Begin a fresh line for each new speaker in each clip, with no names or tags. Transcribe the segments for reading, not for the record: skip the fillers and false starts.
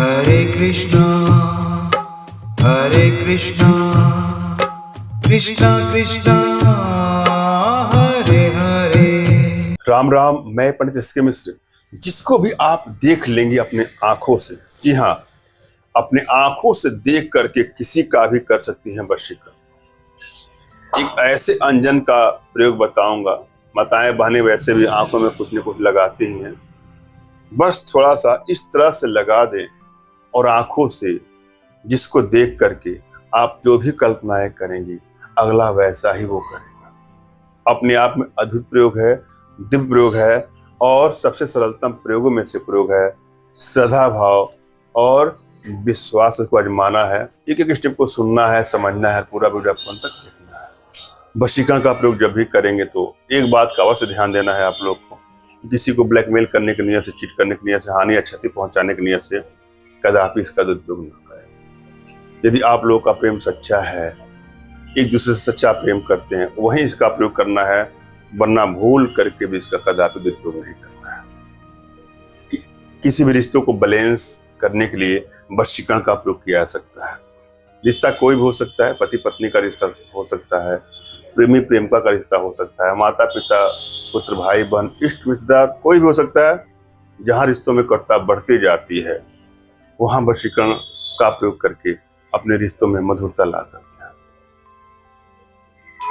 हरे कृष्णा कृष्णा कृष्णा हरे हरे।
राम राम। मैं पंडित एस.के. मिश्र। जिसको भी आप देख लेंगे अपने आंखों से, जी हाँ, अपने आंखों से देख करके किसी का भी कर सकती हैं वशीकरण। एक ऐसे अंजन का प्रयोग बताऊंगा। माताएं बहनें वैसे भी आंखों में कुछ न कुछ लगाती ही हैं। बस थोड़ा सा इस तरह से लगा दें और आंखों से जिसको देख करके आप जो भी कल्पनाएं करेंगी, अगला वैसा ही वो करेगा। अपने आप में अद्भुत प्रयोग है, दिव्य प्रयोग है और सबसे सरलतम प्रयोगों में से प्रयोग है। श्रद्धा भाव और विश्वास को आजमाना है। एक एक स्टेप को सुनना है, समझना है, पूरा वीडियो आपको अंत तक देखना है। वशीकरण का प्रयोग जब भी करेंगे तो एक बात का अवश्य ध्यान देना है आप लोग को। किसी को ब्लैकमेल करने की नियत से, चीट करने की नियत से, हानि या क्षति पहुंचाने की नियत से कदापि इसका दुरुपयोग न करें। यदि आप लोगों का प्रेम सच्चा है, एक दूसरे से सच्चा प्रेम करते हैं, वहीं इसका प्रयोग करना है, वरना भूल करके भी इसका कदापि दुरुपयोग नहीं करना है। किसी भी रिश्तों को बैलेंस करने के लिए वशीकरण का प्रयोग किया जा सकता है। रिश्ता कोई भी हो सकता है, पति पत्नी का रिश्ता हो सकता है, प्रेमी प्रेमिका का रिश्ता हो सकता है, माता पिता पुत्र भाई बहन इष्ट रिश्तेदार कोई भी हो सकता है। जहाँ रिश्तों में कटुता बढ़ती जाती है, वहां वशीकरण का प्रयोग करके अपने रिश्तों में मधुरता ला सकते हैं।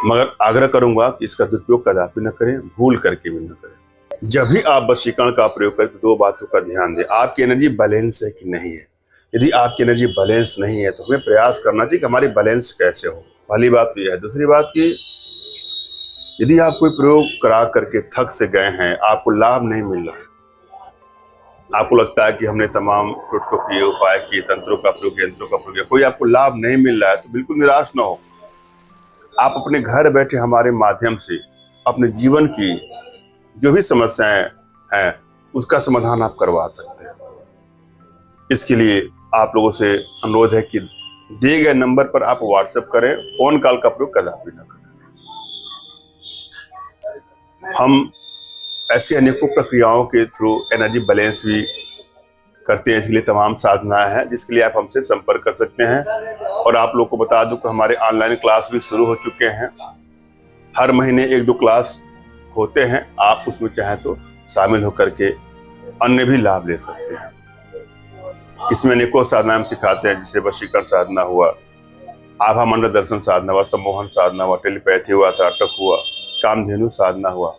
मगर आग्रह करूंगा कि इसका दुरुपयोग कदापि न करें, भूल करके भी न करें। जब भी आप वशीकरण का प्रयोग करें तो दो बातों का ध्यान दें। आपकी एनर्जी बैलेंस है कि नहीं है। यदि आपकी एनर्जी बैलेंस नहीं है तो हमें प्रयास करना चाहिए कि हमारी बैलेंस कैसे हो। पहली बात तो यह है। दूसरी बात कि यदि आप कोई प्रयोग करा करके थक से गए हैं, आपको लाभ नहीं मिल रहा है, आपको लगता है कि हमने तमाम टोटकों किए, उपाय किए, तंत्रों का प्रयोग, यंत्रों का प्रयोग किया, कोई आपको लाभ नहीं मिल रहा है, तो बिल्कुल निराश ना हो। आप अपने घर बैठे हमारे माध्यम से अपने जीवन की जो भी समस्याएं हैं उसका समाधान आप करवा सकते हैं। इसके लिए आप लोगों से अनुरोध है कि दिए गए नंबर पर आप व्हाट्सएप करें, फोन कॉल का प्रयोग कदापि न करें। हम ऐसी अनेकों प्रक्रियाओं के थ्रू एनर्जी बैलेंस भी करते हैं। इसके लिए तमाम साधनाएं हैं जिसके लिए आप हमसे संपर्क कर सकते हैं। और आप लोग को बता दूं कि हमारे ऑनलाइन क्लास भी शुरू हो चुके हैं। हर महीने 1-2 क्लास होते हैं। आप उसमें चाहें तो शामिल होकर के अन्य भी लाभ ले सकते हैं। इसमें अनेकों साधना हम सिखाते हैं, जैसे वशीकरण साधना हुआ, आभा मंडल दर्शन साधना हुआ, सम्मोहन साधना हुआ, टेलीपैथी हुआ, त्राटक हुआ, कामधेनु साधना हुआ,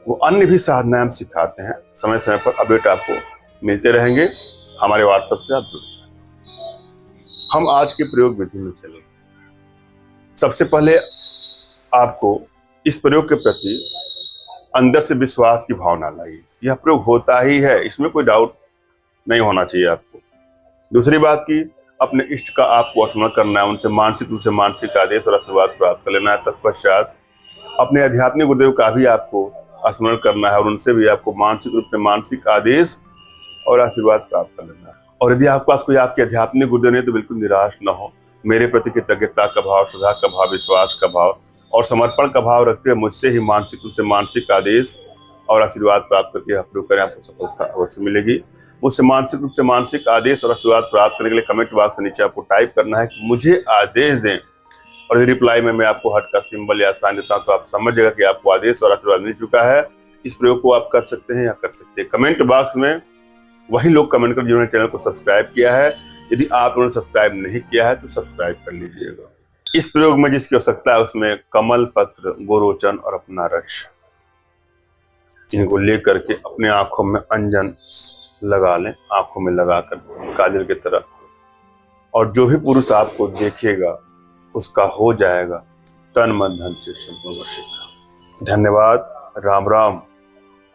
वो अन्य भी साधनाएं हम सिखाते हैं। समय समय पर अपडेट आपको मिलते रहेंगे। हमारे व्हाट्सएप से आप जुड़ जाए। हम आज के प्रयोग विधि में चलेंगे। सबसे पहले आपको इस प्रयोग के प्रति अंदर से विश्वास की भावना लाइए। यह प्रयोग होता ही है, इसमें कोई डाउट नहीं होना चाहिए आपको। दूसरी बात की अपने इष्ट का आपको स्मरण करना है, उनसे मानसिक रूप से मानसिक आदेश और आशीर्वाद प्राप्त कर लेना है। तत्पश्चात अपने आध्यात्मिक गुरुदेव का भी आपको स्मरण करना है और उनसे भी आपको मानसिक रूप से मानसिक आदेश और आशीर्वाद प्राप्त कर लेना है। और यदि आपके पास कोई आपके आध्यात्मिक गुरुदेव नहीं तो बिल्कुल निराश न हो। मेरे प्रति कृतज्ञता का भाव, श्रद्धा का भाव, विश्वास का भाव और समर्पण का भाव रखते हुए मुझसे ही मानसिक रूप से मानसिक आदेश और आशीर्वाद प्राप्त करके आप प्रयोग करें, आपको सफलता अवश्य मिलेगी। मुझसे मानसिक रूप से मानसिक आदेश और आशीर्वाद प्राप्त करने के लिए कमेंट बॉक्स के नीचे आपको टाइप करना है कि मुझे आदेश दें, और यदि रिप्लाई में मैं आपको हार्ट का सिंबल या साइन देता हूं तो आप समझ जाएगा कि आपको आदेश और आशीर्वाद मिल चुका है। इस प्रयोग को आप कर सकते हैं या कर सकते हैं। कमेंट बॉक्स में वही लोग कमेंट कर जिन्होंने चैनल को सब्सक्राइब किया है। यदि आप उन्होंने सब्सक्राइब नहीं किया है तो सब्सक्राइब कर लीजिएगा। इस प्रयोग में जिसकी आवश्यकता है उसमें कमल पत्र, गोरोचन और अपना रक्ष, इनको लेकर के अपने आंखों में अंजन लगा लें, आंखों में लगाकर काजल की तरह, और जो भी पुरुष आपको देखेगा उसका हो जाएगा तन मन धन से संपूर्ण वशीकरण। धन्यवाद। राम राम।